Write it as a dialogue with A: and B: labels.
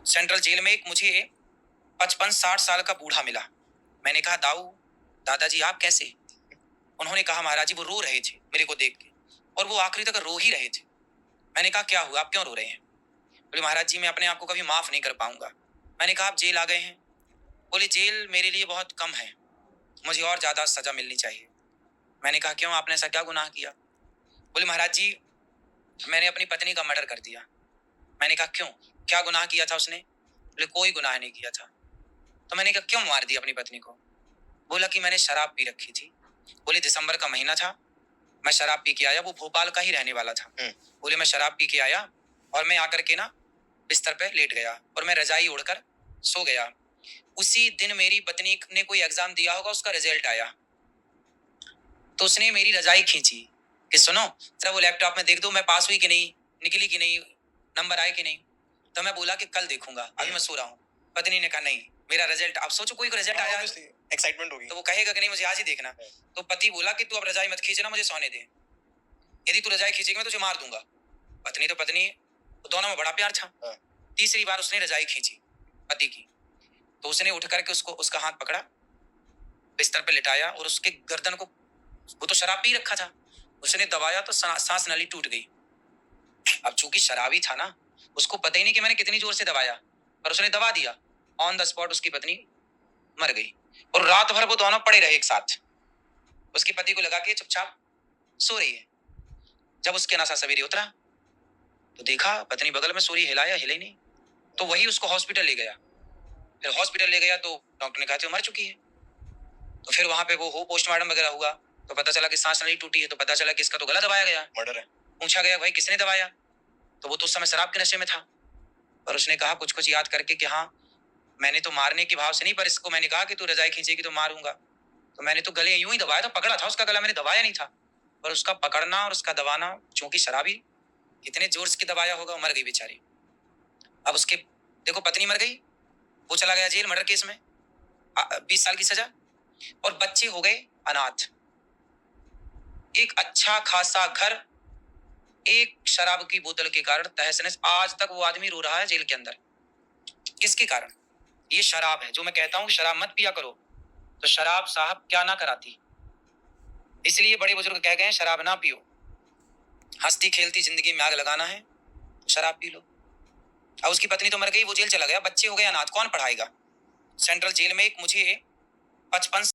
A: Central jail में एक मुझे 55-60 साल का बूढ़ा मिला। मैंने कहा दादाजी आप कैसे? उन्होंने कहा महाराज जी वो रो रहे थे मेरे को देख के, और वो आखिरी तक रो ही रहे थे। मैंने कहा क्या हुआ, आप क्यों रो रहे हैं? बोले महाराज जी मैं अपने आप को कभी माफ नहीं कर पाऊंगा। मैंने कहा आप जेल आ गए हैं? बोले जेल मेरे लिए बहुत कम है, मुझे और ज्यादा सजा मिलनी चाहिए। मैंने कहा क्यों, आपने ऐसा क्या गुनाह किया? बोले महाराज जी मैंने अपनी पत्नी का मर्डर कर दिया। मैंने कहा क्यों, क्या गुनाह किया था उसने? बोले कोई गुनाह नहीं किया था। तो मैंने कहा क्यों मार दिया अपनी पत्नी को? बोला कि मैंने शराब पी रखी थी। बोले दिसंबर का महीना था, मैं शराब पी के आया, वो भोपाल का ही रहने वाला था। बोले मैं शराब पी के आया और मैं आकर के ना बिस्तर पे लेट गया और मैं रजाई ओढ़कर सो गया। उसी दिन मेरी पत्नी ने कोई एग्जाम दिया होगा, उसका रिजल्ट आया, तो उसने मेरी रजाई खींची कि सुनो जरा वो लैपटॉप में देख दो मैं पास हुई कि नहीं, निकली कि नहीं, नंबर आए कि नहीं। तो मैं बोला कि कल देखूंगा, अभी मैं सो रहा हूँ। पत्नी ने कहा नहीं मेरा रिजल्ट, अब सोचो कोई को रिजल्ट आया
B: एक्साइटमेंट होगी
A: तो वो कहेगा कि नहीं मुझे आज ही देखना। तो पति बोला कि तू अब रजाई मत खींचना, मुझे सोने दे, यदि तू रजाई खींचेगी मैं तुझे मार दूंगा। पत्नी तो पत्नी है, तो दोनों में बड़ा प्यार था। तीसरी बार उसने रजाई खींची पति की, तो उसने उठ करके उसको उसका हाथ पकड़ा, बिस्तर पे लिटाया और उसके गर्दन को, वो तो शराब पी रखा था, उसने दबाया तो सांस नली टूट गई। अब चूंकि शराबी था ना, उसको पता ही नहीं कि मैंने कितनी जोर से दबाया, पर उसने दबा दिया। ऑन द स्पॉट उसकी पत्नी मर गई और रात भर वो दोनों पड़े रहे एक साथ। उसके पति को लगा कि चुपचाप सो रही है। जब उसके नशा सवेरे उतरा तो देखा पत्नी बगल में सो रही, हिलाया हिले नहीं, तो वही उसको हॉस्पिटल ले गया। फिर हॉस्पिटल ले गया तो डॉक्टर ने कहा कि वो मर चुकी है। तो फिर वहां पे वो हो पोस्टमार्टम वगैरह हुआ तो पता चला कि सांस नली टूटी है, तो पता चला कि इसका तो गला दबाया गया,
B: मर्डर है।
A: पूछा गया भाई किसने दबाया, तो वो तो उस समय शराब के नशे में था, पर उसने कहा कुछ कुछ याद करके कि हाँ मैंने तो मारने के भाव से नहीं, पर इसको मैंने कहा कि तू रजाई खींचेगी तो मारूंगा, तो मैंने तो गले यूं ही दबाया, तो पकड़ा था उसका गला, मैंने दबाया नहीं था, पर उसका पकड़ना और उसका दबाना, चूंकि शराबी कितने जोर से दबाया होगा, मर गई बेचारी। अब उसके देखो पत्नी मर गई, वो चला गया जेल मर्डर केस में, 20 साल की सजा, और बच्चे हो गए अनाथ। एक अच्छा खासा घर एक शराब की बोतल के कारण तहस नहस, आज तक वो आदमी रो रहा है जेल के अंदर। किसके कारण? ये शराब है। जो मैं कहता हूँ शराब मत पिया करो, तो शराब साहब क्या ना कराती। इसलिए बड़े बुजुर्ग कह गए हैं शराब ना पियो, हंसती खेलती जिंदगी में आग लगाना है तो शराब पी लो। अब उसकी पत्नी तो मर गई, वो जेल चला गया, बच्चे हो गए अनाथ, कौन पढ़ाएगा? सेंट्रल जेल में एक मुझे 55